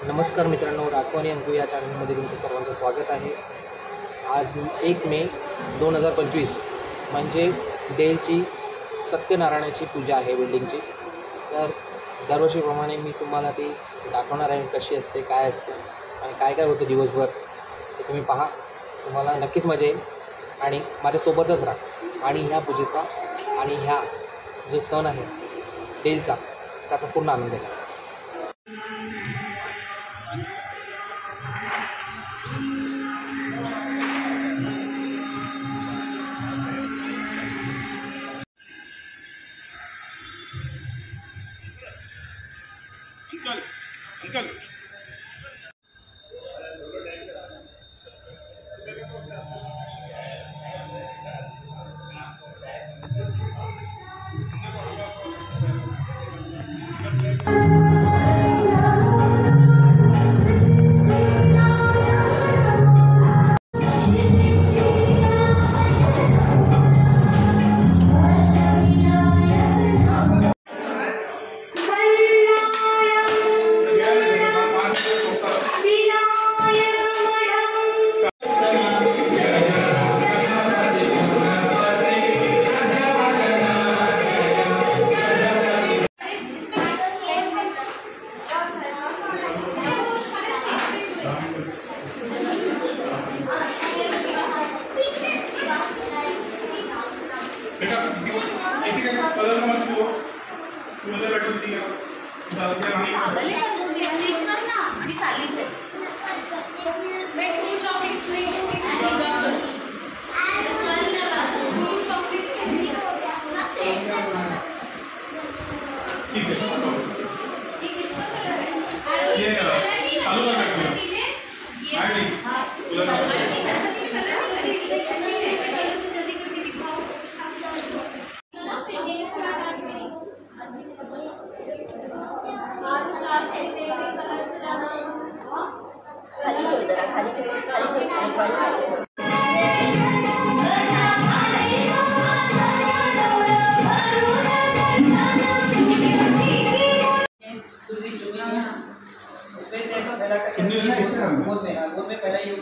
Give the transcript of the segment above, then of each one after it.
नमस्कार मित्रांनो, राखवानी अंकू या चॅनलमध्ये तुमचं सर्वांचं स्वागत आहे। आज 1 मे 2025 म्हणजे डेलची सत्यनारायणाची पूजा आहे बिल्डिंगची। तर दरवर्षीप्रमाणे मी तुम्हाला ती दाखवणार आहे कशी असते, काय असते आणि काय काय होतं दिवसभर। ते तुम्ही पहा, तुम्हाला नक्कीच मजा येईल आणि माझ्यासोबतच राहा आणि ह्या पूजेचा आणि ह्या जो सण आहे डेलचा त्याचा पूर्ण आनंद घ्या। अंकल कलर मत छुओ, मुझे बैठो दिया डाल के रानी अगले कर दिया नहीं करना अभी चाली से मैं टू चॉकलेट्स लेके ठीक है ये चालू कर रखिए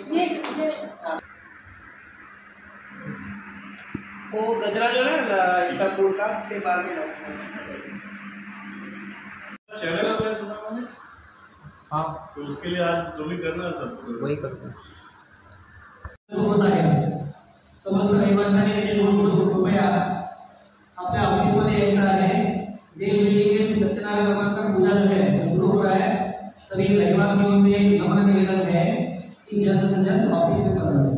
ये वो गजरा जो है इसका फूल का के बाद में चैनल है सुना मैंने। हाँ, तो उसके लिए आज जो भी करना है सब वही करते हैं। समस्त रहिवाशांनी जे कृपया आपल्या ऑफिसमध्ये यायचं आहे। देव बिल्डिंग से सत्यनारायण भगवान का पूजा जो है शुरू हो रहा है। सभी रहिवासियों से नम्र निवेदन है कि जल्द से जल्द ऑफिस में पधारें।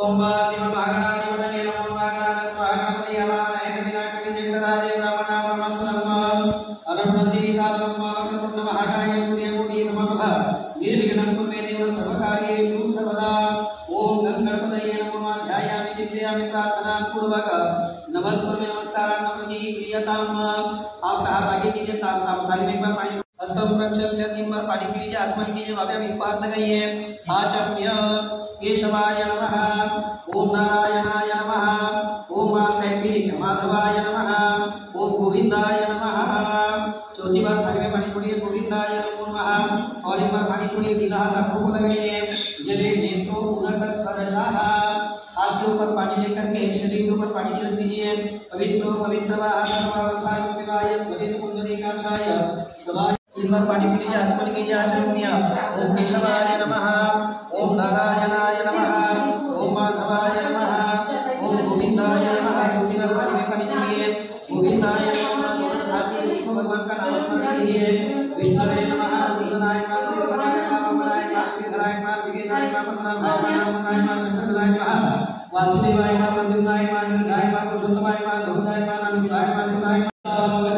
ओम शिव भागणाय वदने नमो भागणाय स्वाहापति यमामहे कविनाशि जगदाय ब्रह्मणाम नमस्कारम अनंति साधम मामकृत महाकाय सूर्यकोटि समप्रभा निर्विघ्नं कुरु मे देव सर्वकार्येषु सर्वदा। ओम गणपतये नमः ध्यायामि चिन्तयामि प्रार्थना पूर्वक नमस्ते नमस्कार नमनि प्रियतम। आप हाथ आगे कीजिए, थाली में एक बार पानी हस्तम प्रक्षाल्य 3 बार पानी पी लीजिए, आत्मन कीजिए, वापस एक बार लगाइए। आचम्य केशवाय नमः, ओम नारायणाय नमः, ओम वासुदेवाय माधवाय नमः, ओम गोविंदाय नमः। चौथी बार थाली में पानी छोड़िए, गोविंदाय नमः। और एक बार पानी छोड़िए, गीला हाथ आंखों को लगाइए। जले नेत्रो उदक स्पर्शः, हाथ के ऊपर पानी लेकर के शरीर के ऊपर पानी छिड़क दीजिए। पवित्र पवित्र वाय स्मृति कुंडलीकाक्षाय सवाय। इस बार पानी पी लीजिए, आचमन कीजिए, आचमनीय। ओम केशवाय नमः, ओम नारायणाय नमः, ओम माधवाय नमः, ओम गोविंदाय नमः। छोटी बार पानी में पानी छोड़िए, गोविंदाय नमः। विष्णु भगवान का नाम स्मरण कीजिए। विष्णुवे नमः, रुद्रनाय नमः, शिवनाय नमः, वामनाय नमः, श्रीधराय नमः, विघ्नेशाय नमः, पद्मनाभाय नमः, शंकराय नमः, वासुदेवाय नमः, मंजुनाय नमः, निधाय नमः, पुरुषोत्तमाय नमः, धूताय नमः, नमस्ताय नमः, धूताय नमः।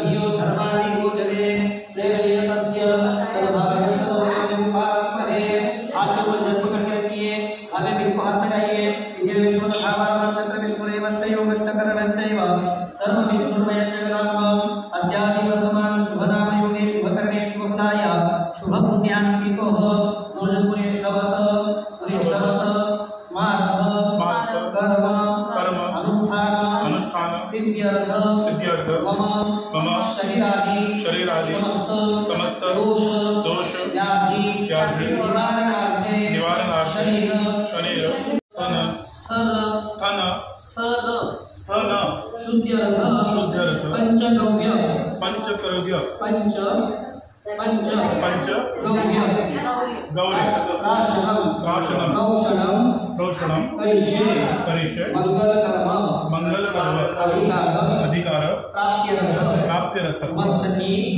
धियो धर्माणि गोचरे प्रेमये तस्य तद्भागस्य उपासमहे। हाथ को जल पकड़ के रखिए, हमें बिल्कुल हाथ लगाइए। इधर विष्णु भावार्थ चक्र विष्णुरेवंतयो वष्टकरणंतैव सर्व विष्णुमय जगदात्म अद्यादि वर्तमान शुभनाम योगे शुभकरणे शुभफलाय शुभपुण्यान्वितो नोजपुरे श्रवत सुरेश्वरत स्मारत कर्म धर्म अनुष्ठान सिद्ध्यर्थ मम शरीरादि समस्त दोष व्याधि निवारणार्थे शरीर स्थन शुद्ध्यर्थ पंचगव्य गौरी प्राशनम रोषणम करिष्ये मंगलकर्म अधिकार प्राप्त्यर्थ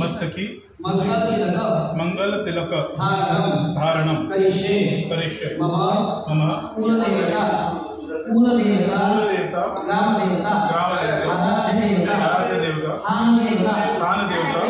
मस्तकी मंगल तिलक धारणम करिष्ये मम कुलदेवता ग्राम देवता आराध्य देवता स्थान देवता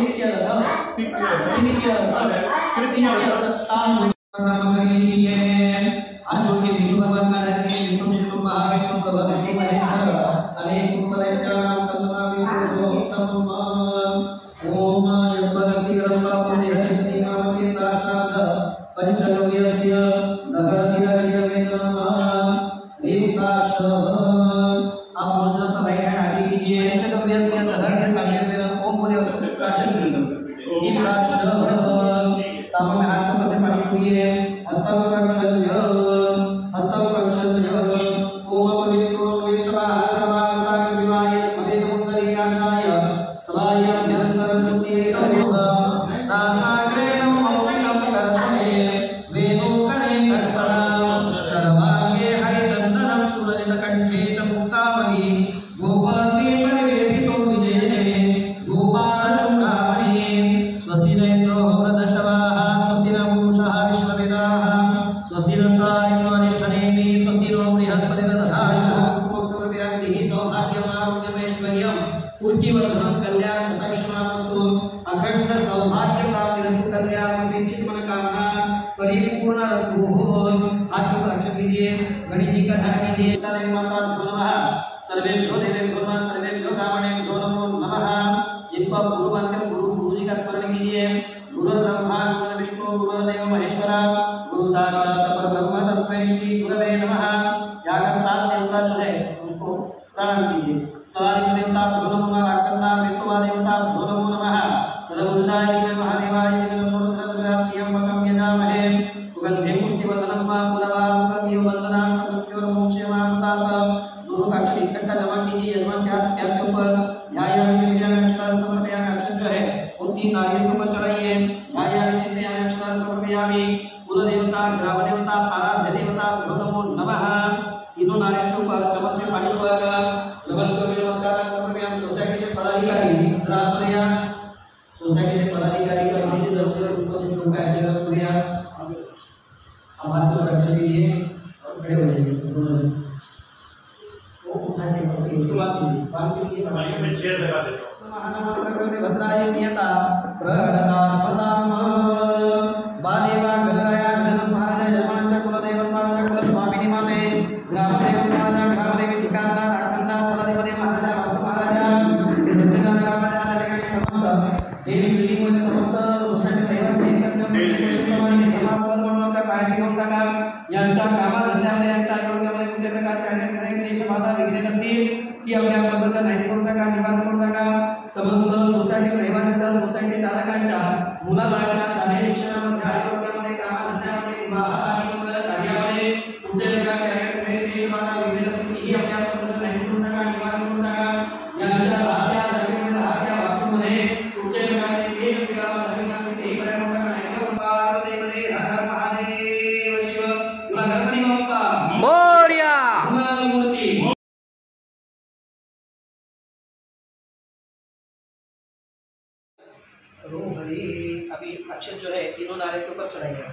अभी अक्षत जो है तीनों नारियल के ऊपर चढ़ाएगा।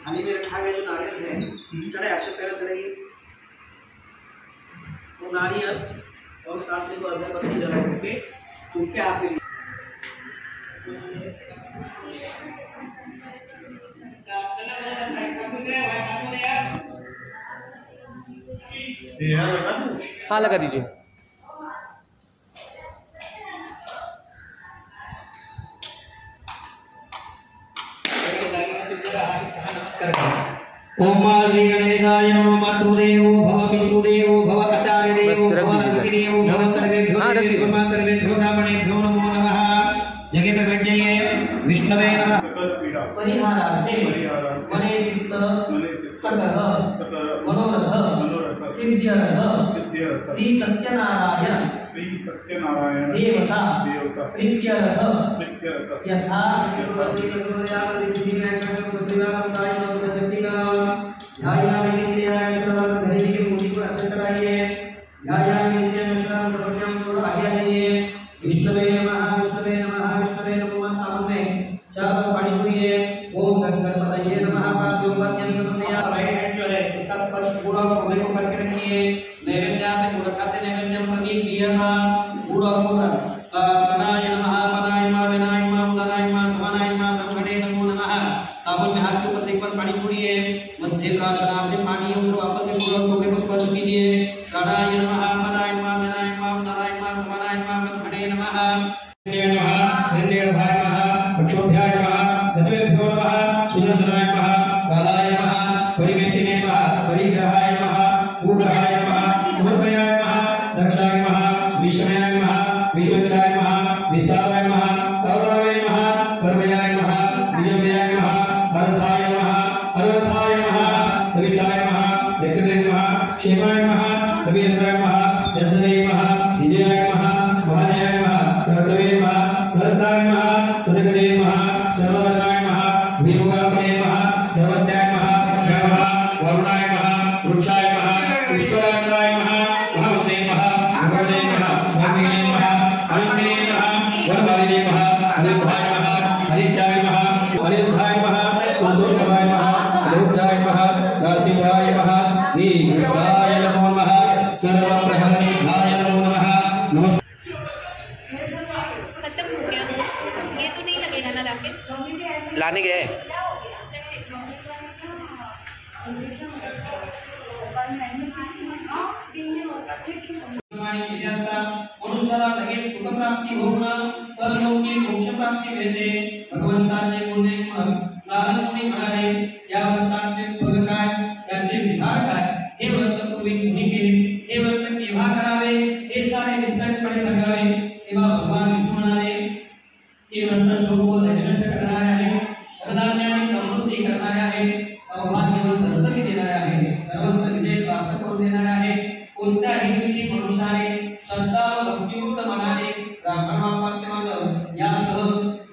थाली में रखा गया जो नारियल है चढ़े, अक्षत पहले चढ़ेगी वो नारियल और साथ में वो अगरबत्ती जला करके उनके हाथ में हाँ लगा दीजिए। ओम श्री गणेशाय नमः। मातृदेवो भव सकल मनोरथ सिद्ध्यर्थ श्री सत्यनारायण देवता प्रीत्यर्थ यथा विष्णुवे नमः विष्णुवे नमः विष्णुवे नमः सामने चार पानी छुइए ओम गणपतये नमः पाद्यों पद्यं समया राइट हैंड जो है उसका स्पर्श पूरा कोने को करके रखिए नैवेद्य में पूरा खाते नैवेद्यम प्रतीक दिया था पूरा पूरा गणाय नमः विनाय नमः उदनाय नमः समानाय नमः ब्रह्मणे नमो नमः ताबूत में हाथ के ऊपर से एक बार पानी छोड़िए मध्य प्राशनाम से पानी उसे वापस से पूरा कोने को स्पर्श कीजिए गणाय नमः विनाय नमः उदनाय नमः समानाय नमः ब्रह्मणे नमः हृदयभाय नमः पक्षोभ्याय नमः दत्वेभ्यो नमः सुदर्शनाय नमः कालाय नमः परिवेष्टिने नमः परिग्रहाय नमः उग्रहाय नमः समर्पयाय नमः दक्षाय नमः विष्णुयाय नमः विश्वक्षाय नमः विस्ताराय नमः कौरवाय नमः कर्मयाय नमः विजयाय नमः अर्थाय नमः अर्थाय नमः कविताय नमः दक्षिणे नमः क्षेमाय नमः कविरथाय नमः यज्ञने नमः विजयाय नमः महानाय नमः कर्तवे नमः सहस्राय नमः सदगते नमः सर्वनाशाय नमः विमुगापने नमः सर्वज्ञाय नमः वरुणाय नमः वृक्षाय नमः पुष्कराक्षाय नमः महावसे नमः अग्रणे नमः स्वामिने नमः अनन्तिने नमः वरवालिने नमः अनिरुद्धाय नमः हरिद्याय नमः अनिरुद्धाय नमः पुरुषोत्तमाय नमः अनिरुद्धाय नमः काशीवाय नमः श्री कृष्णाय नमो नमः सर्वप्रहरणाय नमो नमः नमस्ते। खत्म हो गया ये तो नहीं लगेगा ना राकेश लाने गए मनुष्याला लगेच सुखप्राप्ती होऊन परलोकी मोक्षप्राप्ती मिळते भगवंताचे गुणे नारद मुनी म्हणाले या व्रताचे फल काय त्याचे विधान काय हे व्रत पूर्वी कुणी केले हे व्रत केव्हा करावे हे सारे विस्तारितपणे सांगावे तेव्हा भगवान विष्णू म्हणाले हे व्रत शोक नष्ट करणारे आहे धनधान्य आणि समृद्धी करणारे आहे सौभाग्य व संतती देणारे आहे सर्वत्र विजय प्राप्त करून देणारे आहे कोणत्याही दिवशी मनुष्याने श्रद्धा व भक्तियुक्त मनाने ब्राह्मण वाक्यमानं यासह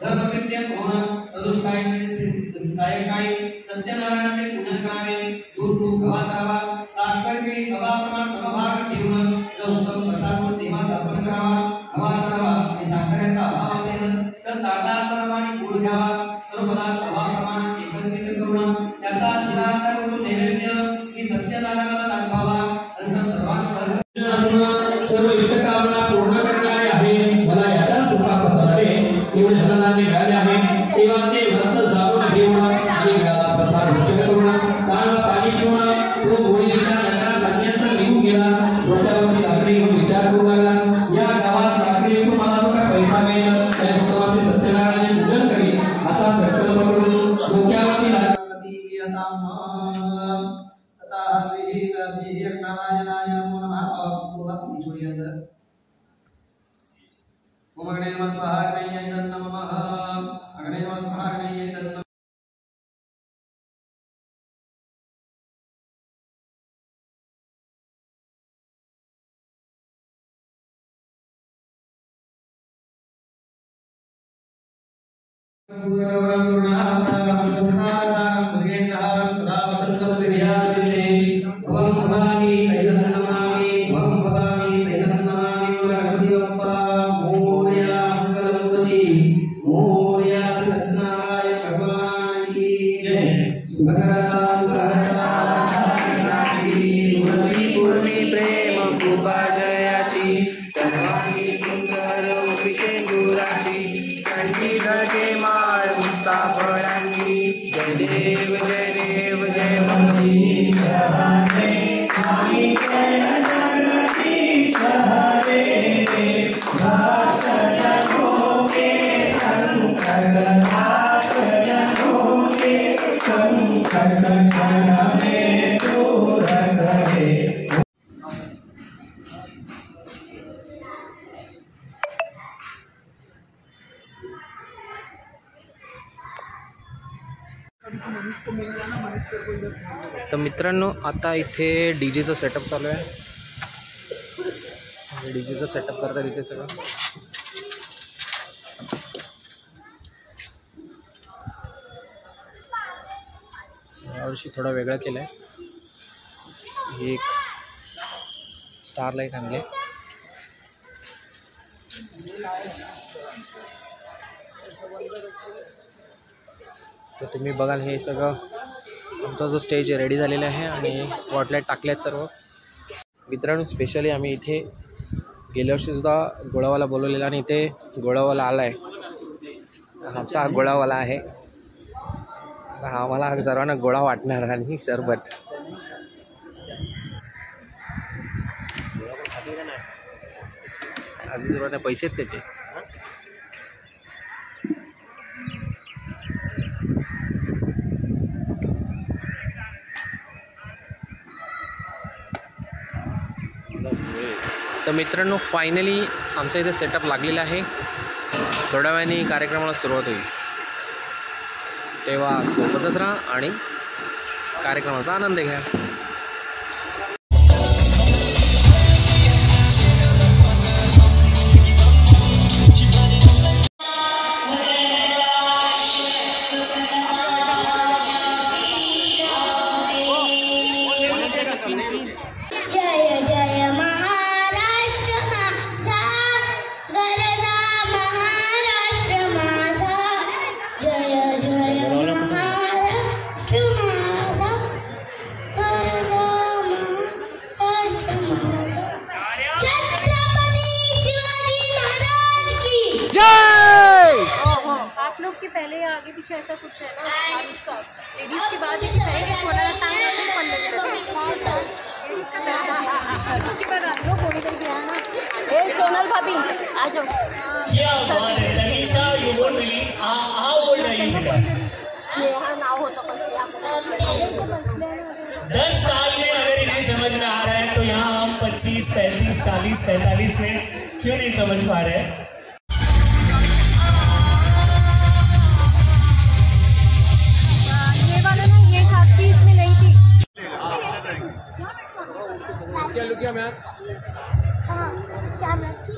धर्मकृत्य होणं तदुष्काळी सायंकाळी सत्यनारायणाचे पूजन करावे दूध गव्हा करावा साखर केळी सभाप्रमाण समभाग घेऊन जर उत्तम प्रसाद तेव्हा स्थापन करावा गव्हा करावा आणि साखरेचा अभाव असेल तर तांदळाप्रमाणे गुळ घ्यावा सर्व पदार्थ सभाप्रमाण एकत्रित करून त्याचा शिराचा करून नैवेद्य श्री सत्यनारायणाला दाखवावा नंतर सर्वांसह सर्व इष्टकामना पूर्ण करणारे आहे मला याचाच कृपा प्रसादाने एवढे धनधान्य मिळाले आहे तेव्हा ते व्रत जाणून घेऊन आणि मिळाला प्रसाद उच्च करून कान पाणी पिऊन तो गोळीचा नगरात अत्यंत निघून गेला डोक्यावरती लाकडी घेऊन विचार करू लागला या गावात लाकडी विकून मला जो काय पैसा मिळेल त्या उत्तमाचे सत्यनारायणाचे पूजन करीन असा संकल्प करून डोक्यावरती लाकडी तथा हस्ती श्री नारायणाय नमो नमः पूरा छोड़ी अंदर ओम अग्ने नमः स्वाहा अग्ने नमः अग्ने नमः स्वाहा अग्ने नमः प्रेम कृपा जयाची सर्वांगी सुंदर पिशेंदुराची कंठी धडके माळ मुक्ता फळांची जय देव जय देव जय मनीष को मिल जाना, मनीष को तर मित्रांनो आता इथे डीजेचं सेटअप चालू आहे. डीजेचं सेटअप करतात इथे सगळं. यावर्षी थोडा वेगळा केला आहे. ही एक स्टार लाईट आणले. तर तुम्ही बघाल हे सगळं आमचा जो स्टेज रेडी झालेला आहे आणि स्पॉटलाईट टाकले आहेत सर्व. मित्रांनो स्पेशली आम्ही इथे गेल्या वर्षीसुद्धा गोळावाला बोलवलेला आणि इथे गोळावाला आला आहे. आमचा हा गोळावाला आहे. आम्हाला सर्वांना गोळा वाटणार आणि सरबत. आधी सर्वांना पैसे आहेत त्याचे. तर मित्रांनो फायनली आमचा इथे सेटअप लागलेला आहे. थोड्या वेळाने कार्यक्रमाला सुरुवात होईल. तेव्हा सोबतच राहा आणि कार्यक्रमाचा आनंद घ्या. जय जय महाराष्ट्र माझा गरजा महाराष्ट्र माझा जय जय महाराष्ट्र माझा गरजा महाराष्ट्र माझा छत्रपती शिवाजी महाराज की जय. आप लोग के पहले आगे पीछे ऐसा कुछ है ना आयुष का लेडीज के बाद जैसे पहले कोणाला टांग उसके बाद आप लोग बोली करके आना. सोनल भाभी आ जाओ. क्या बात है Tanisha, you won't believe how old are you बेटा? नाव होतं पण 10 साल में अगर इन्हें समझ में आ रहा है तो यहाँ हम 25, 35, 40, 45 में क्यों नहीं समझ पा रहे हैं? ये वाला ना ये साथी इसमें नहीं थी. कैमरा थी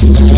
Thank you.